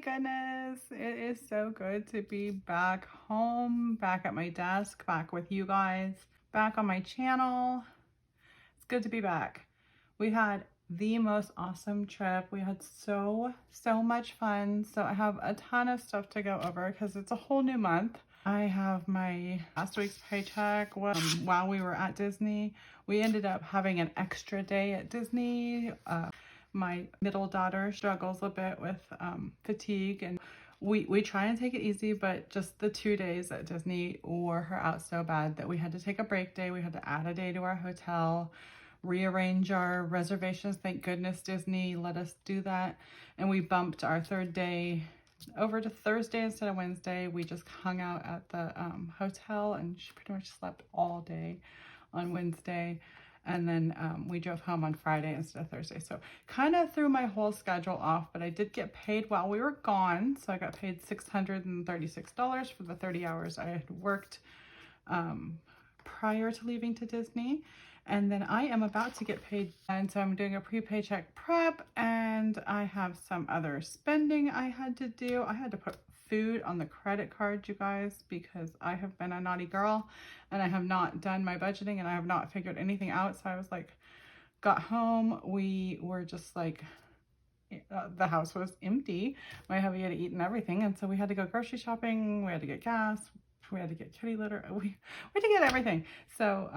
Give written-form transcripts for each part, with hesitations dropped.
goodness. It is so good to be back home, back at my desk, back with you guys, back on my channel. It's good to be back. We had the most awesome trip. We had so much fun. So I have a ton of stuff to go over because it's a whole new month. I have my last week's paycheck while we were at Disney. We ended up having an extra day at Disney. My middle daughter struggles a bit with fatigue, and we try and take it easy, but just the 2 days at Disney wore her out so bad that we had to take a break day. We had to add a day to our hotel, rearrange our reservations. Thank goodness Disney let us do that. And we bumped our third day over to Thursday instead of Wednesday. We just hung out at the hotel, and she pretty much slept all day on Wednesday. And then we drove home on Friday instead of Thursday. So kind of threw my whole schedule off, but I did get paid while we were gone. So I got paid $636 for the 30 hours I had worked prior to leaving to Disney. And then I am about to get paid, and so I'm doing a pre-paycheck prep, and I have some other spending I had to do. I had to put food on the credit card, you guys, because I have been a naughty girl and I have not done my budgeting and I have not figured anything out. So I was like, got home, we were just like, the house was empty. My hubby had eaten everything, and so we had to go grocery shopping, we had to get gas, we had to get kitty litter, we had to get everything. So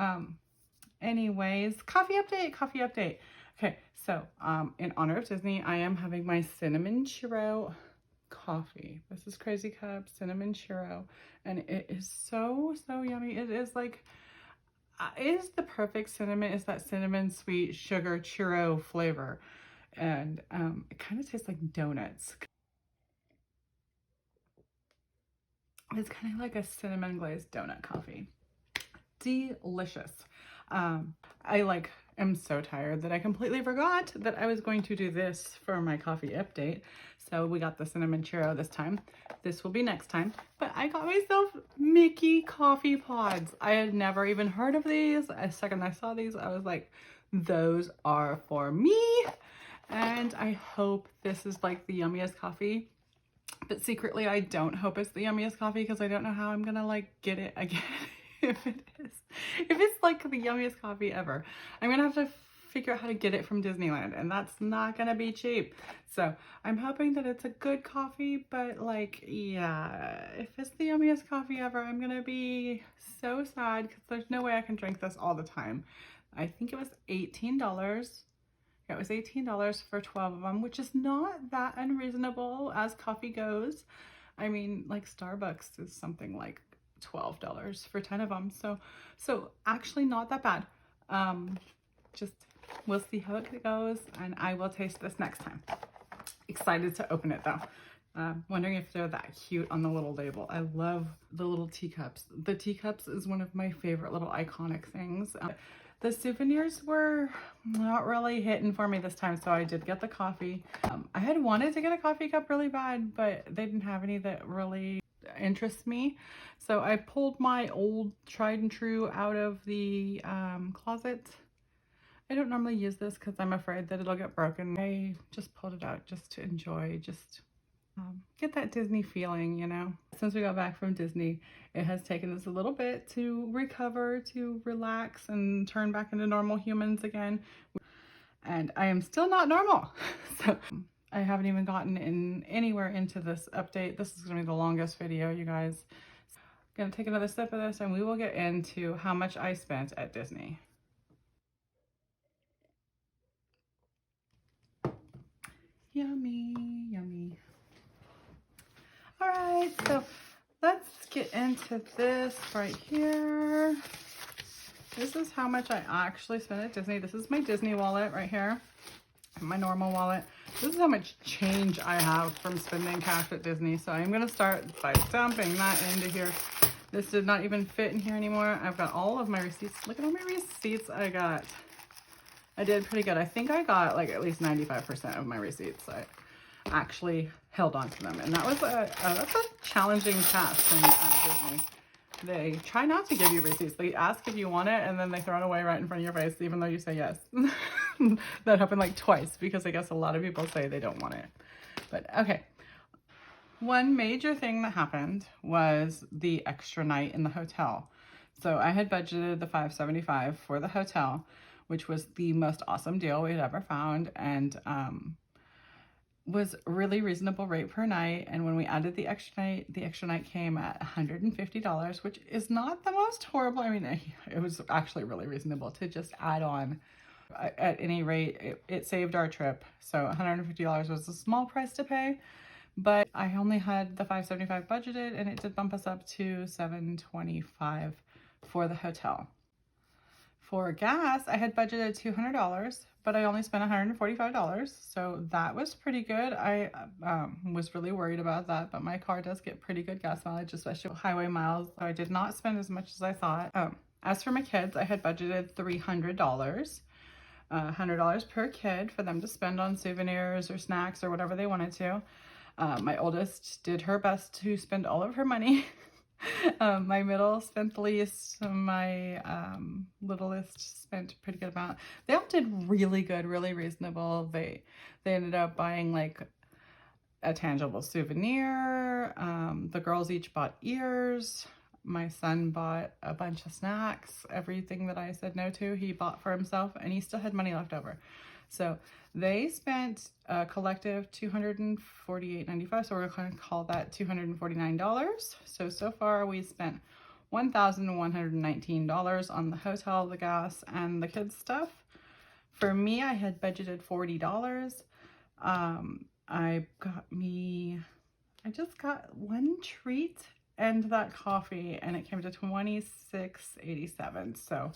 anyways, coffee update. Okay, so in honor of Disney, I am having my cinnamon churro coffee. This is Crazy Cup cinnamon churro, and it is so yummy. It is like, it is the perfect cinnamon. It's that cinnamon sweet sugar churro flavor, and it kind of tastes like donuts. It's kind of like a cinnamon glazed donut coffee. Delicious. I am so tired that I completely forgot that I was going to do this for my coffee update. So we got the cinnamon churro this time. This will be next time. But I got myself Mickey coffee pods. I had never even heard of these. The second I saw these, I was like, those are for me. And I hope this is like the yummiest coffee. But secretly, I don't hope it's the yummiest coffee because I don't know how I'm gonna like get it again. If it's like the yummiest coffee ever, I'm gonna have to figure out how to get it from Disneyland, and that's not gonna be cheap. So I'm hoping that it's a good coffee, but like, yeah, if it's the yummiest coffee ever, I'm gonna be so sad because there's no way I can drink this all the time. I think it was $18. Yeah, it was $18 for 12 of them, which is not that unreasonable as coffee goes. I mean, like Starbucks is something like $12 for 10 of them. So actually not that bad. Just we'll see how it goes, and I will taste this next time. Excited to open it though. Wondering if they're that cute on the little label. I love the little teacups. The teacups is one of my favorite little iconic things. The souvenirs were not really hitting for me this time, so I did get the coffee. I had wanted to get a coffee cup really bad, but they didn't have any that really interests me. So I pulled my old tried and true out of the closet. I don't normally use this because I'm afraid that it'll get broken. I just pulled it out just to enjoy, just get that Disney feeling, you know. Since we got back from Disney, it has taken us a little bit to recover, to relax, and turn back into normal humans again. And I am still not normal. So I haven't even gotten anywhere into this update. This is gonna be the longest video, you guys. So I'm gonna take another sip of this, and we will get into how much I spent at Disney. Yummy, yummy. All right, so let's get into this right here. This is how much I actually spent at Disney. This is my Disney wallet right here, my normal wallet. This is how much change I have from spending cash at Disney. So I'm gonna start by dumping that into here. This did not even fit in here anymore. I've got all of my receipts. Look at all my receipts I got. I did pretty good. I think I got like at least 95% of my receipts. I actually held on to them, and that was that's a challenging task at Disney. They try not to give you receipts. They ask if you want it, and then they throw it away right in front of your face, even though you say yes. That happened like twice because I guess a lot of people say they don't want it. But okay, One major thing that happened was the extra night in the hotel. So I had budgeted the $575 for the hotel, which was the most awesome deal we had ever found, and was really reasonable rate per night. And when we added the extra night came at $150, which is not the most horrible. I mean, it was actually really reasonable to just add on. At any rate, it saved our trip. So $150 was a small price to pay, but I only had the $575 budgeted, and it did bump us up to $725 for the hotel. For gas, I had budgeted $200, but I only spent $145, so that was pretty good. I was really worried about that, but my car does get pretty good gas mileage, especially highway miles, so I did not spend as much as I thought. As for my kids, I had budgeted $300. $100 per kid for them to spend on souvenirs or snacks or whatever they wanted to. My oldest did her best to spend all of her money. My middle spent the least. My littlest spent a pretty good amount. They all did really good, really reasonable. They ended up buying like a tangible souvenir. The girls each bought ears. My son bought a bunch of snacks. Everything that I said no to, he bought for himself, and he still had money left over. So they spent a collective $248.95, so we're going to call that $249. So far we spent $1,119 on the hotel, the gas, and the kids' stuff. For me, I had budgeted $40. I just got one treat and that coffee, and it came to $26.87. So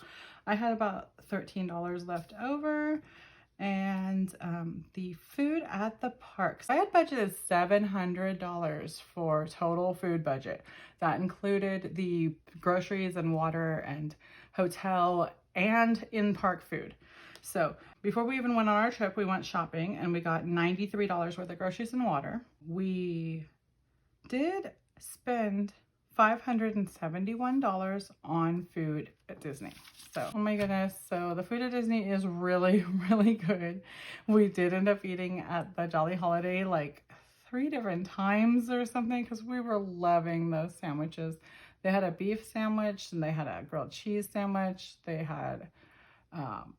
I had about $13 left over. And the food at the parks, I had budgeted $700 for total food budget. That included the groceries and water and hotel and in-park food. So before we even went on our trip, we went shopping and we got $93 worth of groceries and water. We did spend $571 on food at Disney. So, oh my goodness. So the food at Disney is really, really good. We did end up eating at the Jolly Holiday like 3 different times or something because we were loving those sandwiches. They had a beef sandwich and they had a grilled cheese sandwich. They had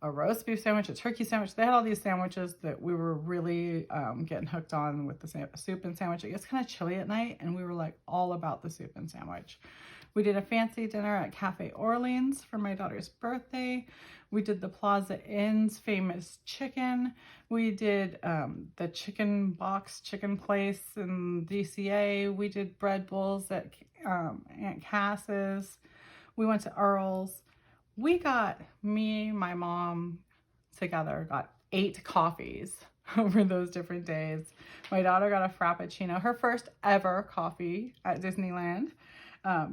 a roast beef sandwich, a turkey sandwich. They had all these sandwiches that we were really getting hooked on with the soup and sandwich. It gets kind of chilly at night, and we were like all about the soup and sandwich. We did a fancy dinner at Cafe Orleans for my daughter's birthday. We did the Plaza Inn's famous chicken. We did the chicken box chicken place in DCA. We did bread bowls at Aunt Cass's. We went to Earl's. We got, my mom together got 8 coffees over those different days. My daughter got a Frappuccino. Her first ever coffee at Disneyland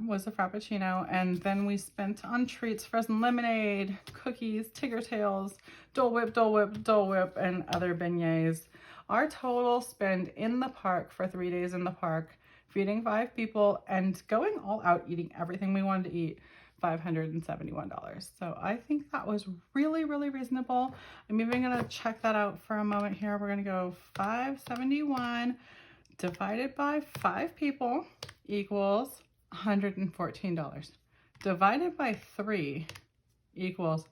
was a Frappuccino. And then we spent on treats, frozen lemonade, cookies, Tigger Tails, Dole Whip, Dole Whip, Dole Whip, and other beignets. Our total spend in the park for 3 days in the park, feeding 5 people and going all out eating everything we wanted to eat, $571. So I think that was really, really reasonable. I'm even gonna check that out for a moment here. We're gonna go 571 divided by 5 people equals $114. Divided by 3 equals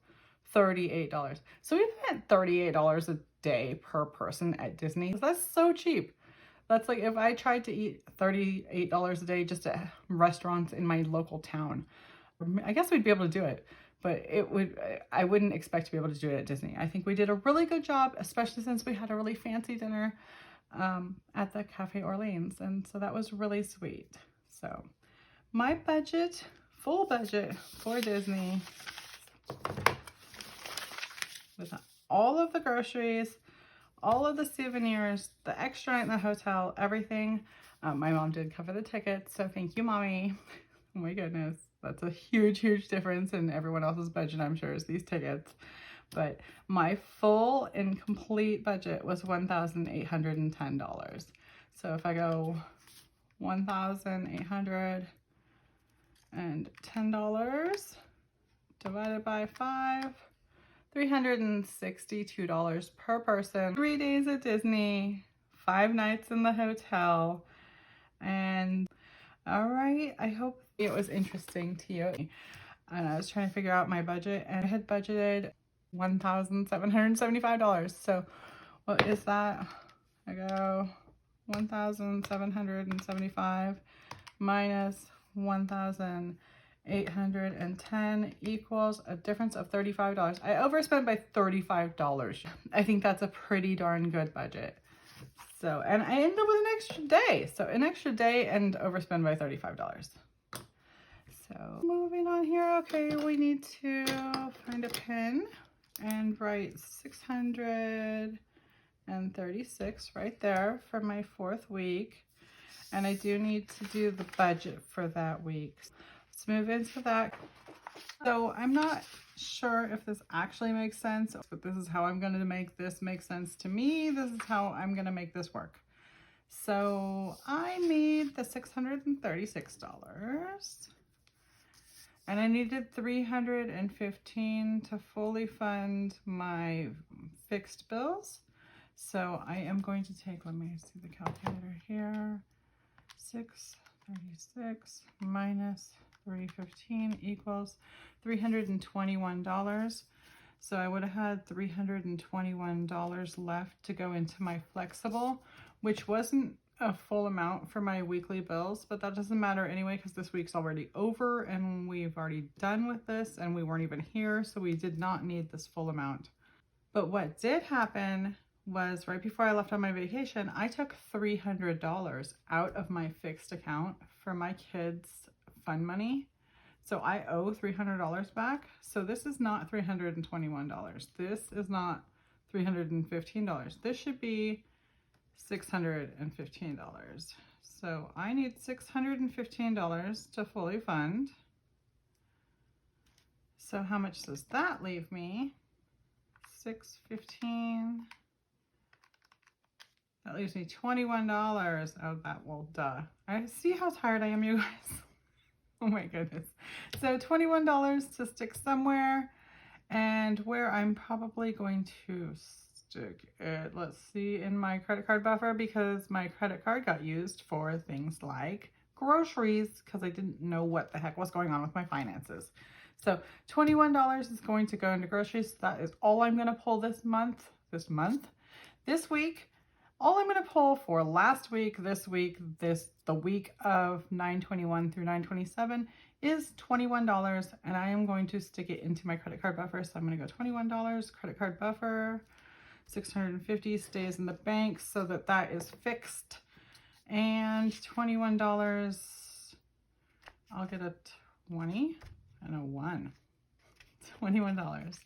$38. So we spent $38 a day per person at Disney. That's so cheap. That's like if I tried to eat $38 a day just at restaurants in my local town. I guess we'd be able to do it, but I wouldn't expect to be able to do it at Disney. I think we did a really good job, especially since we had a really fancy dinner at the Cafe Orleans. And so that was really sweet. So my budget, full budget for Disney, with all of the groceries, all of the souvenirs, the extra night in the hotel, everything. My mom did cover the tickets, so thank you, Mommy. Oh my goodness. That's a huge, huge difference in everyone else's budget, I'm sure, is these tickets. But my full and complete budget was $1,810. So if I go $1,810 divided by 5, $362 per person. 3 days at Disney, 5 nights in the hotel, And all right, I hope it was interesting to you. And I was trying to figure out my budget, and I had budgeted $1,775. So what is that? I go 1,775 minus 1,810 equals a difference of $35. I overspent by $35. I think that's a pretty darn good budget. So, and I ended up with an extra day. So an extra day and overspend by $35. So moving on here, okay, we need to find a pen and write 636 right there for my 4th week. And I do need to do the budget for that week. Let's move into that. So I'm not sure if this actually makes sense, but this is how I'm going to make this make sense to me. This is how I'm going to make this work. So I need the $636. And I needed $315 to fully fund my fixed bills. So I am going to take, let me see the calculator here. 636 minus 315 equals $321. So I would have had $321 left to go into my flexible, which wasn't a full amount for my weekly bills, but that doesn't matter anyway because this week's already over and we've already done with this and we weren't even here, so we did not need this full amount. But what did happen was right before I left on my vacation, I took $300 out of my fixed account for my kids' fun money. So I owe $300 back. So this is not $321. This is not $315. This should be $615. So I need $615 to fully fund. So how much does that leave me? $615. That leaves me $21. Oh, well, duh. I see how tired I am, you guys. Oh my goodness. So $21 to stick somewhere, and where I'm probably going to stick it, let's see, in my credit card buffer, because my credit card got used for things like groceries because I didn't know what the heck was going on with my finances. So $21 is going to go into groceries. That is all I'm going to pull this month. This week. All I'm going to pull for last week, this week, the week of 9/21 through 9/27 is $21, and I am going to stick it into my credit card buffer. So I'm going to go $21, credit card buffer, $650 stays in the bank so that is fixed, and $21, I'll get a 20 and a 1, $21.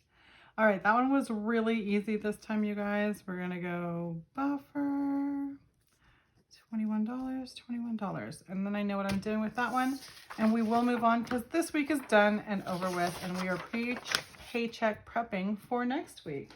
All right, that one was really easy this time, you guys. We're gonna go buffer, $21, and then I know what I'm doing with that one. And we will move on because this week is done and over with, and we are paycheck prepping for next week.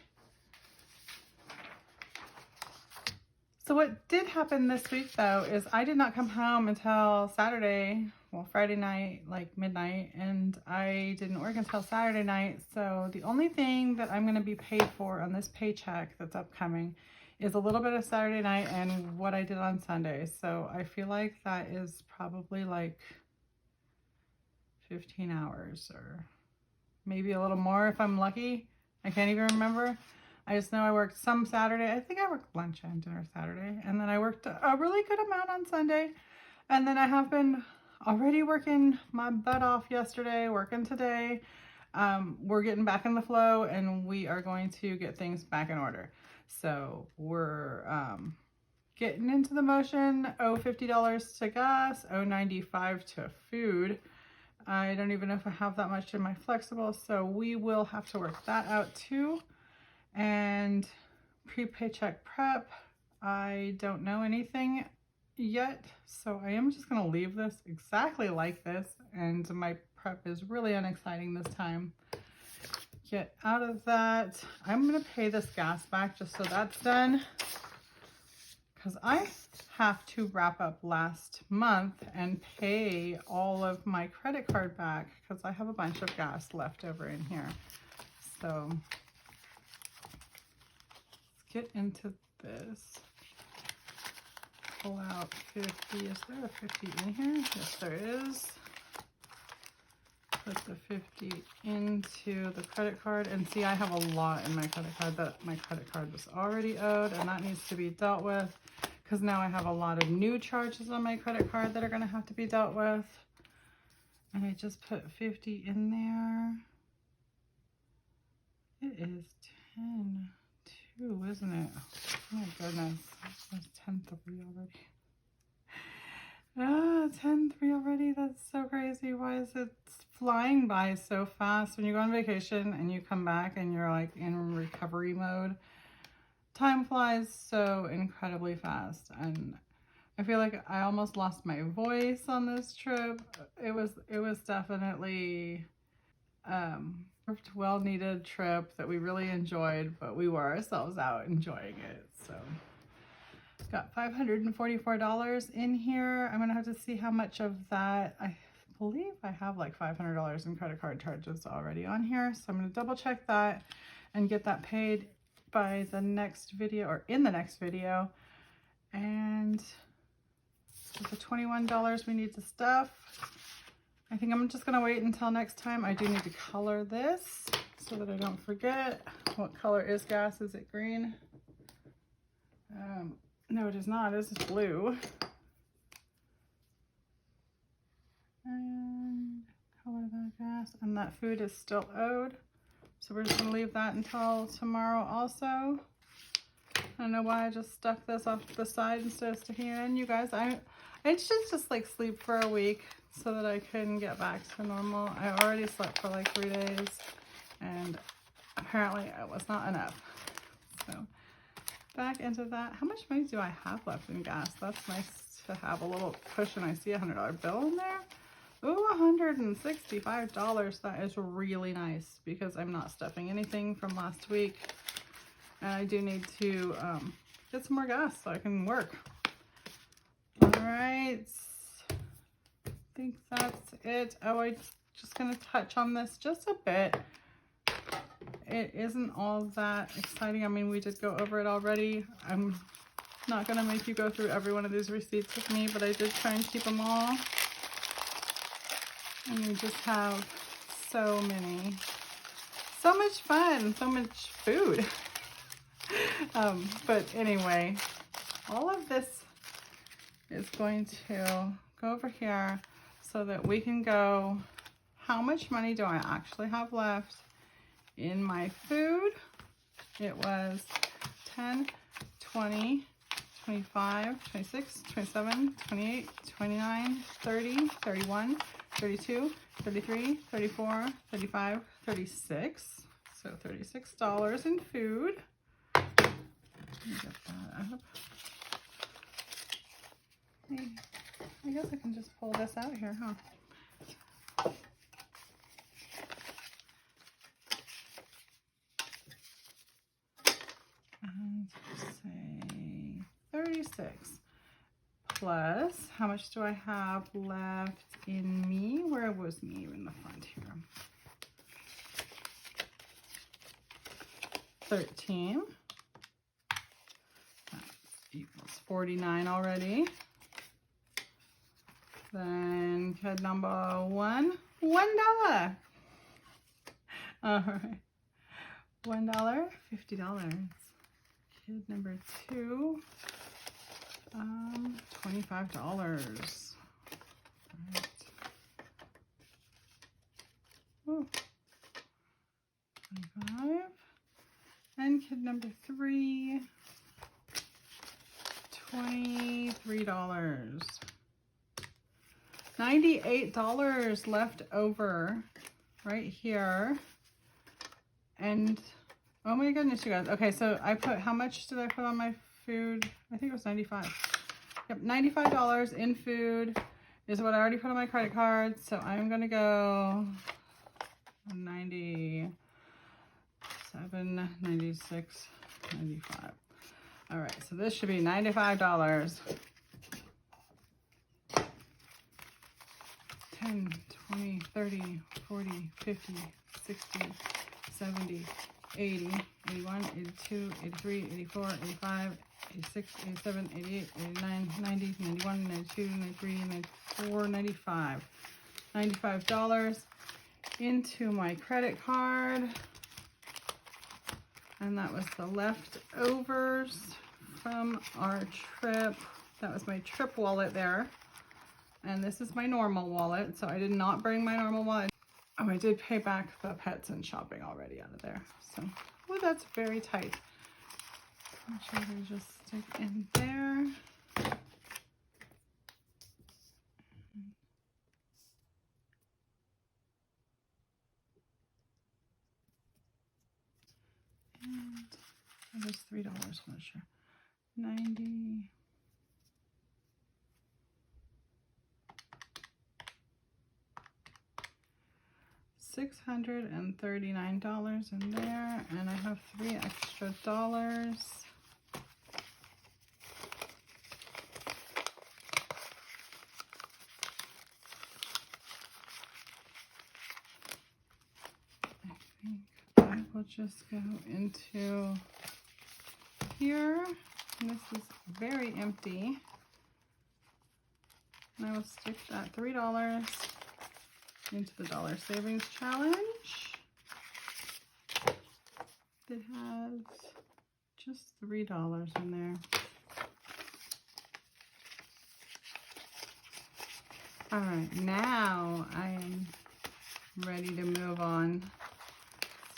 So what did happen this week though is I did not come home until Saturday, well, Friday night, like midnight, and I didn't work until Saturday night. So the only thing that I'm going to be paid for on this paycheck that's upcoming is a little bit of Saturday night and what I did on Sunday. So I feel like that is probably like 15 hours or maybe a little more if I'm lucky. I can't even remember. I just know I worked some Saturday. I think I worked lunch and dinner Saturday. And then I worked a really good amount on Sunday. And then I have been already working my butt off yesterday, working today. We're getting back in the flow and we are going to get things back in order. So we're getting into the motion. Owe $50 to gas, owe $95 to food. I don't even know if I have that much in my flexible. So we will have to work that out too. And pre-paycheck prep, I don't know anything yet, so I am just going to leave this exactly like this, and my prep is really unexciting this time. Get out of that. I'm going to pay this gas back just so that's done, because I have to wrap up last month and pay all of my credit card back because I have a bunch of gas left over in here. So get into this. pull out 50. Is there a 50 in here? Yes, there is. Put the 50 into the credit card, and see, I have a lot in my credit card that my credit card was already owed, and that needs to be dealt with because now I have a lot of new charges on my credit card that are going to have to be dealt with. And I just put 50 in there. It is 10-2, isn't it? Oh my goodness, it's 10-3 already. Ah, 10-3 already. That's so crazy. Why is it flying by so fast? When you go on vacation and you come back and you're like in recovery mode, time flies so incredibly fast. And I feel like I almost lost my voice on this trip. It was definitely well needed trip that we really enjoyed, but we wore ourselves out enjoying it. So got $544 in here. I'm gonna have to see how much of that. I believe I have like $500 in credit card charges already on here, so I'm gonna double check that and get that paid by the next video, or in the next video. And with the $21 we need to stuff, I think I'm just gonna wait until next time. I do need to color this so that I don't forget. What color is gas? Is it green? No, it is not. It's blue. And color that gas. And that food is still owed. So we're just going to leave that until tomorrow also. I don't know why I just stuck this off to the side instead of sticking it in. You guys, I should just like sleep for a week so that I can get back to normal. I already slept for like 3 days and apparently it was not enough. So back into that. How much money do I have left in gas? That's nice to have a little cushion. I see a $100 bill in there. Ooh, $165. That is really nice because I'm not stuffing anything from last week. And I do need to get some more gas so I can work. All right. I think that's it. Oh, I'm just going to touch on this just a bit. It isn't all that exciting. I mean, we did go over it already. I'm not going to make you go through every one of these receipts with me, but I did try and keep them all. And we just have so many. So much fun. So much food. But anyway, all of this is going to go over here so that we can go, how much money do I actually have left in my food? It was 10, 20, 25, 26, 27, 28, 29, 30, 31, 32, 33, 34, 35, 36. So $36 in food. Let me get that up. Hey, I guess I can just pull this out here, huh? And say 36 plus, how much do I have left in me? Where was me in the front here? 13. That equals 49 already. Then kid number one, $1. All right, $1, $50. Kid number two, $25. Right. Ooh. 25. And kid number three, $23. $98 left over right here. And oh my goodness, you guys. Okay, so I put, how much did I put on my food? I think it was 95. Yep, $95 in food is what I already put on my credit card. So I'm gonna go 97, 96, 95. All right, so this should be $95. 10, 20, 30, 40, 50, 60, 70, 80, 81, 82, 83, 84, 85, 86, 87, 88, 89, 90, 91, 92, 93, 94, 95. $95 into my credit card. And that was the leftovers from our trip. That was my trip wallet there. And this is my normal wallet, so I did not bring my normal wallet. Oh, I did pay back the pets and shopping already out of there. So, oh, that's very tight. I'm sure they just stick in there. And it was $3, I'm not sure. 90. $639 in there, and I have $3 extra. I will just go into here, and this is very empty. And I will stick that $3 into the Dollar Savings Challenge. It has just $3 in there. All right, now I am ready to move on.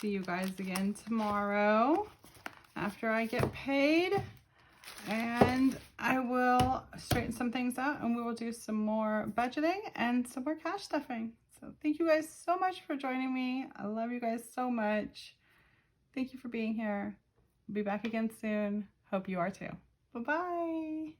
See you guys again tomorrow after I get paid, and I will straighten some things out, and we will do some more budgeting and some more cash stuffing. So thank you guys so much for joining me. I love you guys so much. Thank you for being here. I'll be back again soon. Hope you are too. Bye-bye.